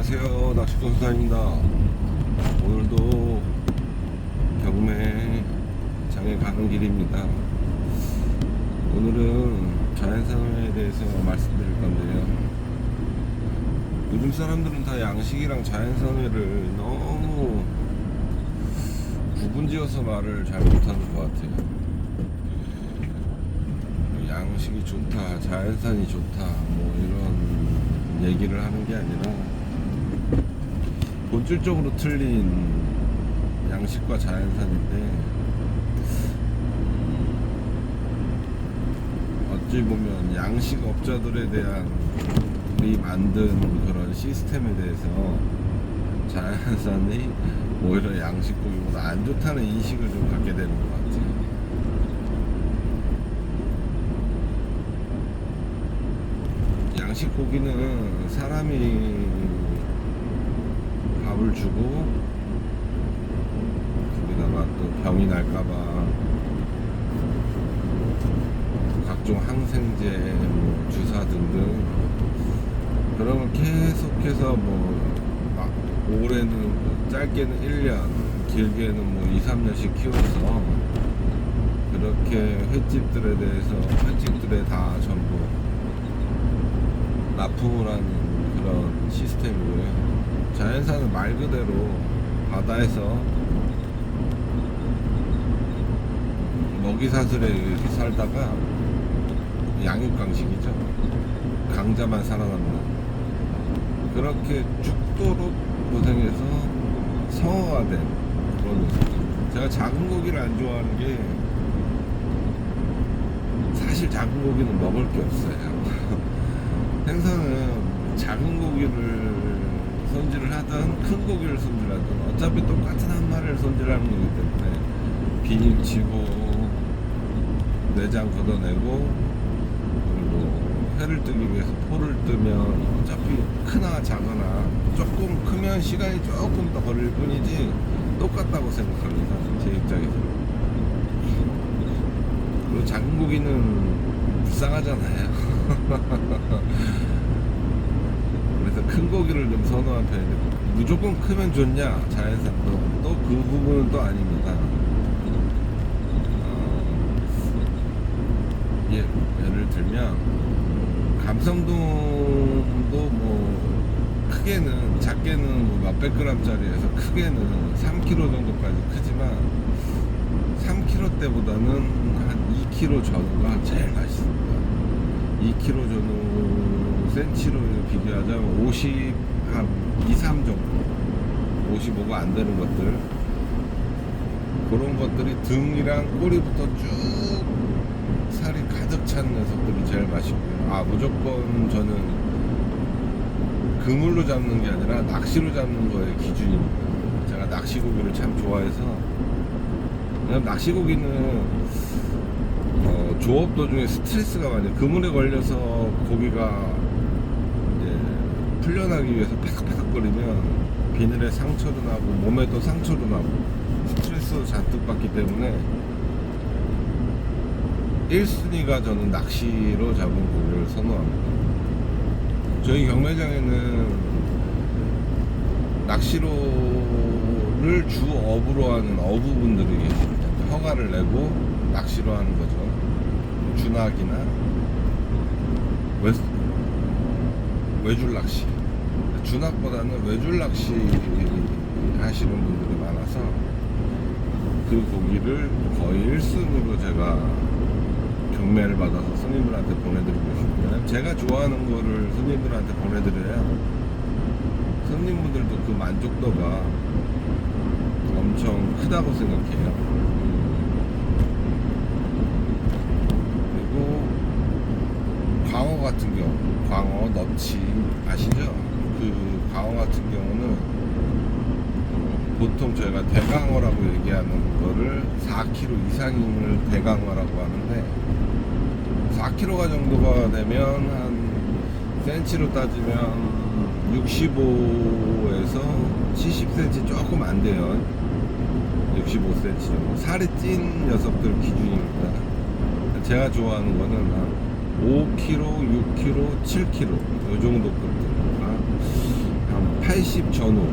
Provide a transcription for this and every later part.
안녕하세요, 낚시꾼 수사입니다. 오늘도 경매 장에 가는 길입니다. 오늘은 자연산호에 대해서 말씀드릴 건데요. 요즘 사람들은 다 양식이랑 자연산호를 너무 구분지어서 말을 잘 못하는 것 같아요. 양식이 좋다, 자연산이 좋다, 뭐 이런 얘기를 하는 게 아니라 본질적으로 틀린 양식과 자연산인데, 어찌 보면 양식 업자들에 대한 우리 만든 그런 시스템에 대해서 자연산이 오히려 양식 고기보다 안 좋다는 인식을 좀 갖게 되는 것 같아요. 양식 고기는 사람이 밥을 주고 거기다가 또 병이 날까봐 각종 항생제, 뭐 주사 등등 그런 걸 계속해서 막 올해는 짧게는 1년, 길게는 뭐 2, 3년씩 키워서 그렇게 횟집들에 다 전부 납품을 하는 그런 시스템이고요. 자연산은 말 그대로 바다에서 먹이사슬에 이렇게 살다가 양육강식이죠. 강자만 살아남는, 그렇게 죽도록 고생해서 성화된 그런 모습들. 제가 작은 고기를 안 좋아하는 게, 사실 작은 고기는 먹을 게 없어요. 생선은 작은 고기를 손질을 하든 큰 고기를 손질하든 어차피 똑같은 한 마리를 손질하는 거기 때문에 비닐 치고 내장 걷어내고, 그리고 회를 뜨기 위해서 포를 뜨면 어차피 크나 작거나 조금 크면 시간이 조금 더 걸릴 뿐이지 똑같다고 생각합니다, 제 입장에서. 그리고 작은 고기는 불쌍하잖아요. 그래서 큰 고기를 좀 선호한 편인데, 무조건 크면 좋냐 자연산도, 또 그 부분은 또 아닙니다. 예를 들면 감성돔도 뭐 크게는, 작게는 뭐 몇백 그램짜리에서 크게는 3kg 정도까지 크지만 3kg 때보다는 한 2kg 전후가 제일 맛있습니다. 2kg 전후 센치로 비교하자면 50, 한 2, 3 정도, 55가 안 되는 것들, 그런 것들이 등이랑 꼬리부터 쭉 살이 가득 찬 녀석들이 제일 맛있고요. 무조건 저는 그물로 잡는 게 아니라 낚시로 잡는 거에 기준입니다. 제가 낚시고기를 참 좋아해서. 왜냐면 낚시고기는 조업 도중에 스트레스가 많이, 그물에 걸려서 고기가 이제 풀려나기 위해서 파닥파닥거리면 비늘에 상처도 나고 몸에도 상처도 나고 스트레스 잔뜩 받기 때문에 1순위가 저는 낚시로 잡은 고기를 선호합니다. 저희 경매장에는 낚시로를 주업으로 하는 어부분들이 계십니다. 허가를 내고 낚시로 하는 거죠. 준학이나 외줄 낚시, 준학보다는 외줄 낚시 하시는 분들이 많아서 그 고기를 거의 1순위로 제가 경매를 받아서 손님들한테 보내드리고 있습니다. 제가 좋아하는 거를 손님들한테 보내드려야 손님분들도 그 만족도가 엄청 크다고 생각해요. 그리고 광어 같은 경우, 광어, 넙치 아시죠? 그 광어 같은 경우는 보통 저희가 대강어라고 얘기하는 거를 4kg 이상을 대강어라고 하는데, 4kg 정도가 되면 한 센치로 따지면 65에서 70cm 조금 안 돼요. 65cm 정도. 살이 찐 녀석들 기준입니다. 제가 좋아하는 거는 한 5kg, 6kg, 7kg 이 정도 급들, 한 80 전후,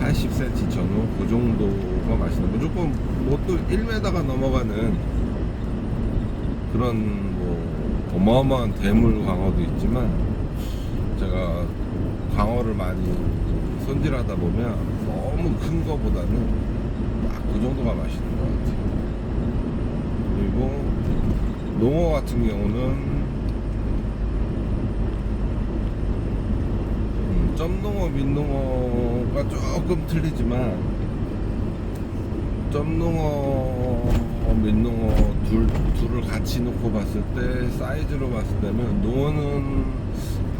80cm 전후 그 정도가 맛있는, 무조건 뭣도 1m가 넘어가는 그런 뭐 어마어마한 대물 광어도 있지만, 제가 광어를 많이 손질하다 보면 너무 큰 거보다는 딱 그 정도가 맛있는 것 같아요. 그리고 농어 같은 경우는 점농어, 민농어가 조금 틀리지만, 점농어, 민농어 둘을 같이 놓고 봤을 때 사이즈로 봤을 때는 농어는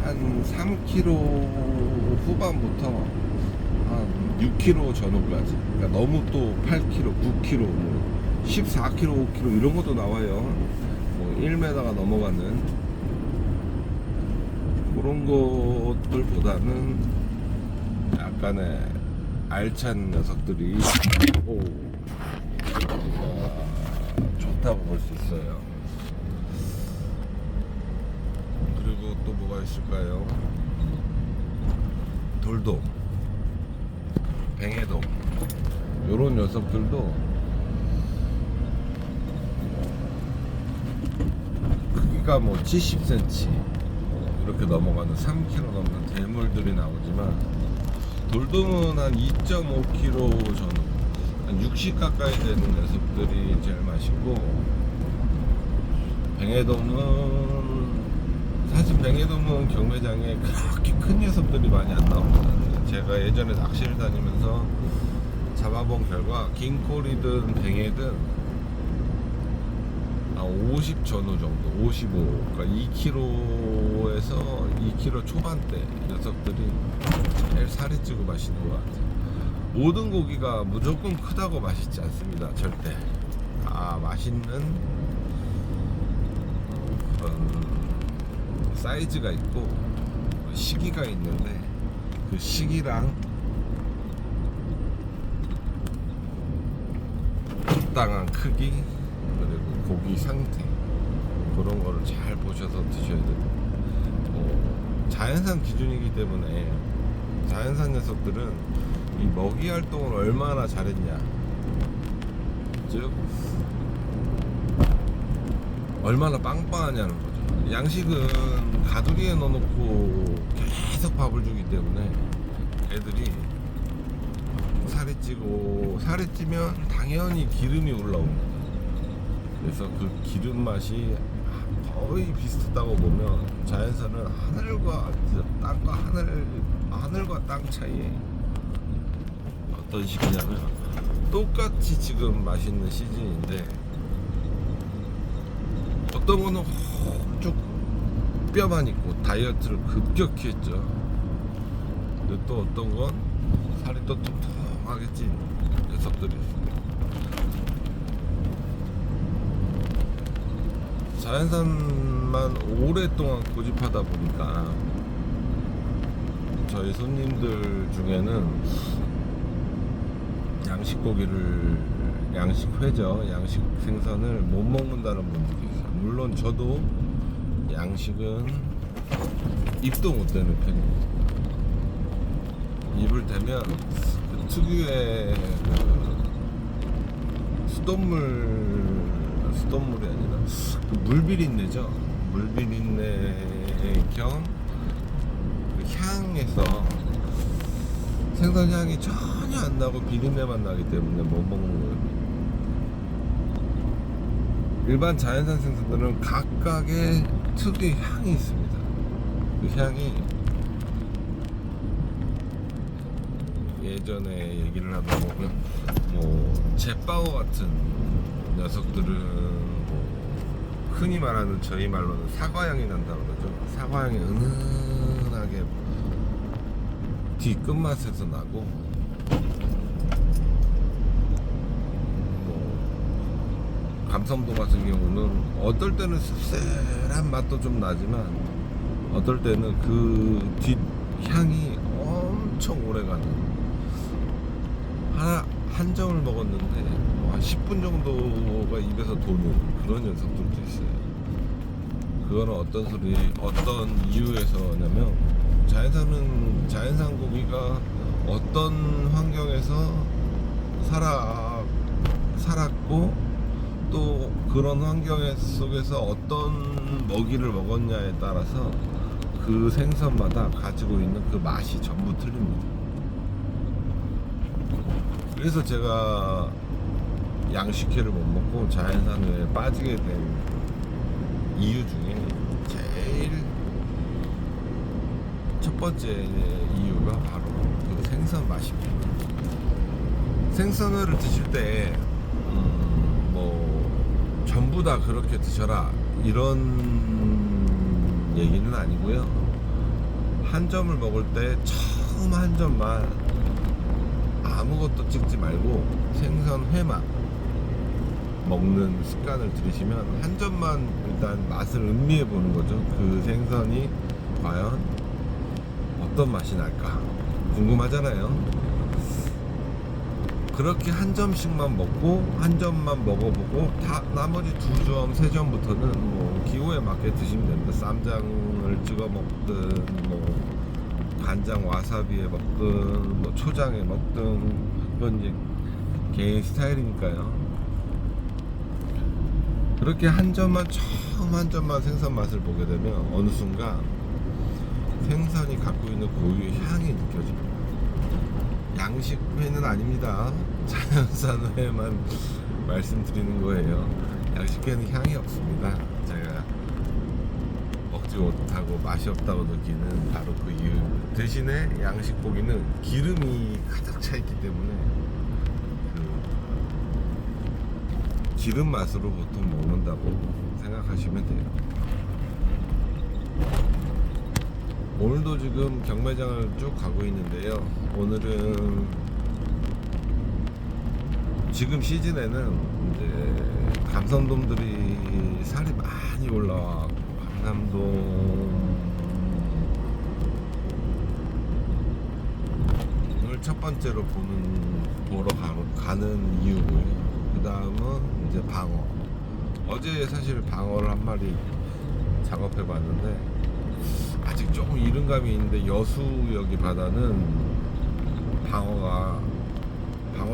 한 3kg 후반부터 한 6kg 전후까지, 그러니까 너무 또 8kg, 9kg, 뭐 14kg, 5kg 이런 것도 나와요. 뭐 1m가 넘어가는 그런 것들보다는 약간의 알찬 녀석들이 좋다고 볼 수 있어요. 그리고 또 뭐가 있을까요? 돌돔, 뱅에돔, 요런 녀석들도 크기가 뭐 70cm 이렇게 넘어가는 3kg 넘는 대물들이 나오지만, 돌돔은 한 2.5kg 전후, 한 60 가까이 되는 녀석들이 제일 맛있고, 뱅에돔은 사실 뱅에돔은 경매장에 그렇게 큰 녀석들이 많이 안 나옵니다. 제가 예전에 낚시를 다니면서 잡아본 결과 긴꼬리든 뱅에든 50 전후 정도, 55, 그러니까 2kg에서 2kg 초반대 녀석들이 제일 살이 찌고 맛있는 것 같아요. 모든 고기가 무조건 크다고 맛있지 않습니다. 절대. 맛있는 그런 사이즈가 있고 시기가 있는데, 그 시기랑 적당한 크기, 그리고 고기 상태, 그런 거를 잘 보셔서 드셔야 됩니다. 자연산 기준이기 때문에 자연산 녀석들은 이 먹이 활동을 얼마나 잘했냐, 즉 얼마나 빵빵하냐는 거죠. 양식은 가두리에 넣어놓고 계속 밥을 주기 때문에 애들이 살이 찌고, 살이 찌면 당연히 기름이 올라옵니다. 그래서 그 기름 맛이 거의 비슷하다고 보면, 자연산은 하늘과 땅과 하늘과 땅 차이에 어떤 식이냐면, 똑같이 지금 맛있는 시즌인데 어떤 거는 쭉 뼈만 있고 다이어트를 급격히 했죠. 근데 또 어떤 건 살이 또 뚱뚱하게 찐 녀석들이 있습니다. 자연산만 오랫동안 고집하다 보니까 저희 손님들 중에는 양식회죠, 양식 생선을 못 먹는다는 분들이 있어요. 물론 저도 양식은 입도 못 대는 편입니다. 입을 대면 그 특유의 수돗물이 아니라 그 물비린내죠. 물비린내 겸 그 향에서 생선 향이 전혀 안 나고 비린내만 나기 때문에 못 먹는 거예요. 일반 자연산 생선들은 각각의 특유의 향이 있습니다. 그 향이, 예전에 얘기를 하다 보면 뭐 잿바오 같은 녀석들은 뭐 흔히 말하는, 저희 말로는 사과향이 난다고 그러죠. 사과향이 은은하게 뒤 끝맛에서 나고, 뭐 감성도 같은 경우는 어떨 때는 씁쓸한 맛도 좀 나지만, 어떨 때는 그 뒷 향이 엄청 오래가는, 한 점을 먹었는데 한 10분 정도가 입에서 도는 그런 녀석들도 있어요. 그거는 어떤 이유에서냐면, 자연산 고기가 어떤 환경에서 살았고 또 그런 환경 속에서 어떤 먹이를 먹었냐에 따라서 그 생선마다 가지고 있는 그 맛이 전부 틀립니다. 그래서 제가 양식회를 못 먹고 자연산에 빠지게 된 이유 중에 제일 첫 번째 이유가 바로 그 생선 맛입니다. 생선회를 드실 때 뭐 전부 다 그렇게 드셔라 이런 얘기는 아니고요. 한 점을 먹을 때 처음 한 점만 아무것도 찍지 말고 생선회만 먹는 습관을 들이시면 한 점만 일단 맛을 음미해 보는 거죠. 그 생선이 과연 어떤 맛이 날까 궁금하잖아요. 그렇게 한 점씩만 먹고 한 점만 먹어보고 다 나머지 두 점, 세 점부터는 뭐 기호에 맞게 드시면 됩니다. 쌈장을 찍어 먹든 뭐 간장 와사비에 먹든 뭐 초장에 먹든 그건 이제 개인 스타일이니까요. 그렇게 처음 한 점만 생선 맛을 보게 되면 어느 순간 생선이 갖고 있는 고유의 향이 느껴집니다. 양식회는 아닙니다. 자연산 회만 말씀드리는 거예요. 양식회는 향이 없습니다. 제가 먹지 못하고 맛이 없다고 느끼는 바로 그 이유. 대신에 양식 고기는 기름이 가득 차 있기 때문에 그 기름 맛으로 보통 먹는다고 생각하시면 돼요. 오늘도 지금 경매장을 쭉 가고 있는데요. 오늘은 지금 시즌에는 이제 감성돔들이 살이 많이 올라와 감삼돔 오늘 첫 번째로 보러 가는 이유고요. 그 다음은 이제 방어. 어제 사실 방어를 한 마리 작업해 봤는데 아직 조금 이른 감이 있는데 여수 여기 바다는 방어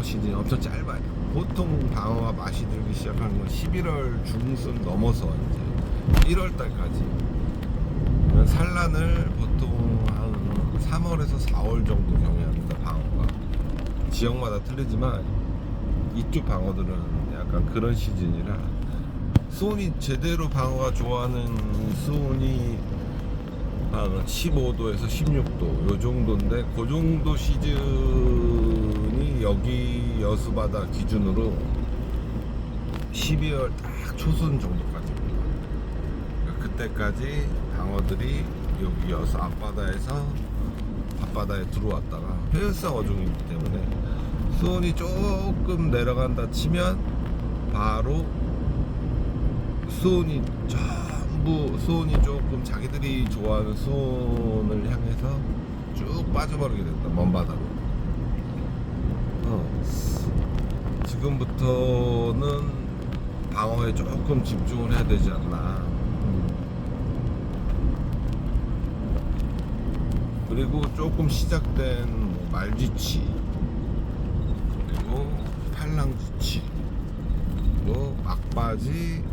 시즌이 엄청 짧아요. 보통 방어가 맛이 들기 시작하는 건 11월 중순 넘어서 이제 1월 달까지. 산란을 보통 한 3월에서 4월 정도 경향합니다. 방어가 지역마다 틀리지만 이쪽 방어들은 약간 그런 시즌이라 수온이 제대로 방어가 좋아하는 수온이 한 15도에서 16도 요 정도인데 그 정도 시즌이 여기 여수바다 기준으로 12월 딱 초순 정도까지입니다. 그러니까 그때까지 방어들이 여기 여수 앞바다에 들어왔다가 회유성 어종이기 때문에 수온이 조금 내려간다 치면 바로 수온이 조금 자기들이 좋아하는 수온을 향해서 쭉 빠져버리게 된다. 먼 바다로. 지금부터는 방어에 조금 집중을 해야 되지 않나. 그리고 조금 시작된 뭐 말쥐치, 그리고 팔랑쥐치, 그리고 막바지,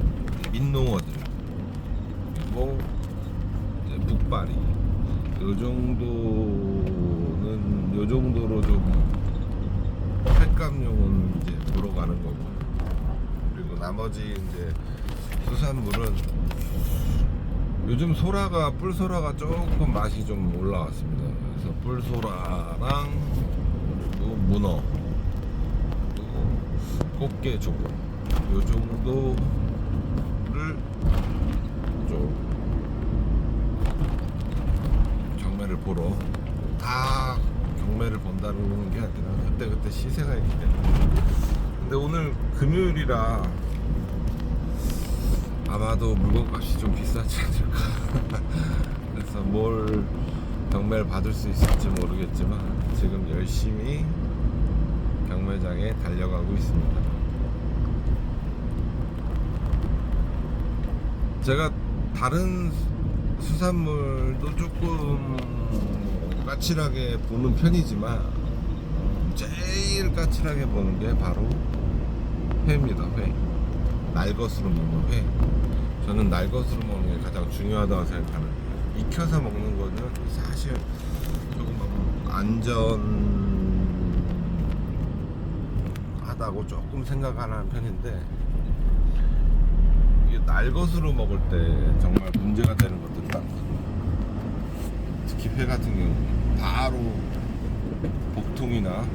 민농어들, 그리고 북바리, 요 정도로 좀 횟감용은 이제 보러 가는 거고, 그리고 나머지 이제 수산물은 요즘 뿔소라가 조금 맛이 좀 올라왔습니다. 그래서 뿔소라랑 그리고 문어, 그리고 꽃게 조금 요 정도를 좀 경매를 보러 다 경매를 본다는 게 아니라 그때 시세가 있기 때문에. 근데 오늘 금요일이라 아마도 물건값이 좀 비싸지 않을까. 그래서 뭘 경매를 받을 수 있을지 모르겠지만 지금 열심히 경매장에 달려가고 있습니다. 제가 다른 수산물도 조금 까칠하게 보는 편이지만 제일 까칠하게 보는 게 바로 회입니다. 회. 날것으로 먹는 회. 저는 날것으로 먹는 게 가장 중요하다고 생각하는데, 익혀서 먹는 거는 사실 조금 안전하다고 조금 생각하는 편인데, 이게 날것으로 먹을 때 정말 문제가 되는 것들이 많거든요. 특히 회 같은 경우 바로 복통이나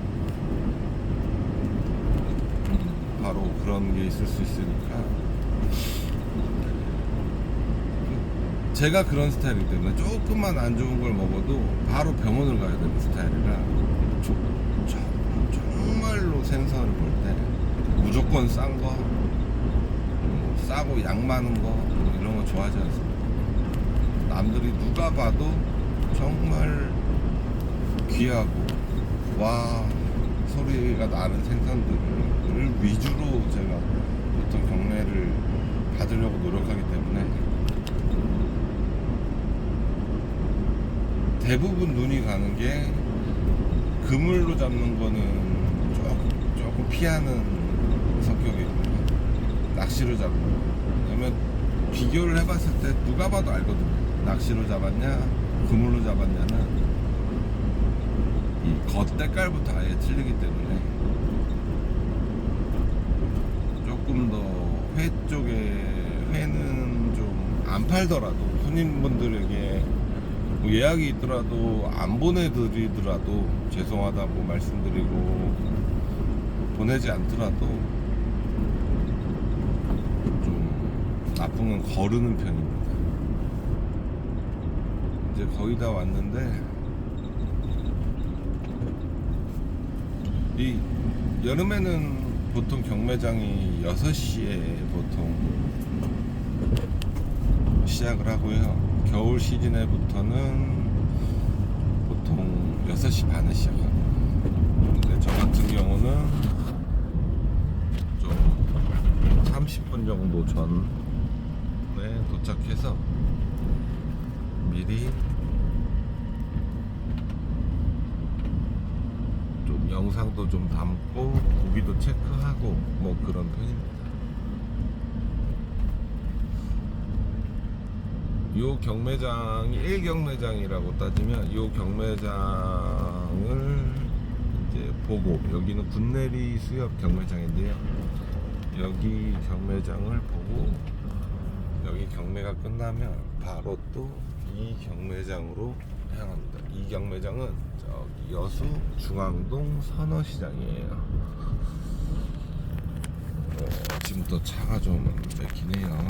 바로 그런 게 있을 수 있으니까, 제가 그런 스타일이기 때문에 조금만 안 좋은 걸 먹어도 바로 병원을 가야 되는 스타일이라, 정말로 생선을 볼 때 무조건 싼 거, 싸고 양 많은 거 이런 거 좋아하지 않습니다. 남들이 누가 봐도 정말 귀하고 와 소리가 나는 생선들을 위주로 제가 보통 경매를 받으려고 노력하기 때문에, 대부분 눈이 가는 게 그물로 잡는 거는 조금 피하는 성격이고요. 낚시로 잡는 거. 왜냐면 비교를 해봤을 때 누가 봐도 알거든요. 낚시로 잡았냐, 그물로 잡았냐는 이 겉대깔부터 아예 틀리기 때문에, 조금 더 회 쪽에, 회는 좀 안 팔더라도 손님분들에게 뭐 예약이 있더라도 안 보내드리더라도 죄송하다고 말씀드리고, 보내지 않더라도 좀 나쁜 건 거르는 편입니다. 이제 거의 다 왔는데, 이 여름에는 보통 경매장이 6시에 보통 시작을 하고요. 겨울 시즌에부터는 보통 6시 반에 시작합니다. 근데 저 같은 경우는 좀 30분 정도 전에 도착해서 미리 좀 영상도 좀 담고 고기도 체크하고 뭐 그런 편입니다. 요 경매장이 1경매장이라고 따지면, 요 경매장을 이제 보고, 여기는 군내리 수협 경매장인데요, 여기 경매장을 보고 여기 경매가 끝나면 바로 또 이 경매장으로 향합니다. 이 경매장은 저기 여수 중앙동 선어시장이에요. 지금부터 차가 좀 막히네요.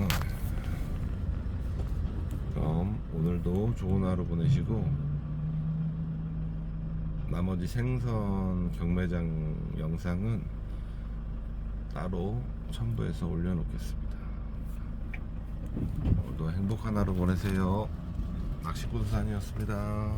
그럼 오늘도 좋은 하루 보내시고, 나머지 생선 경매장 영상은 따로 첨부해서 올려놓겠습니다. 오늘도 행복한 하루 보내세요. 낚시꾼산이었습니다.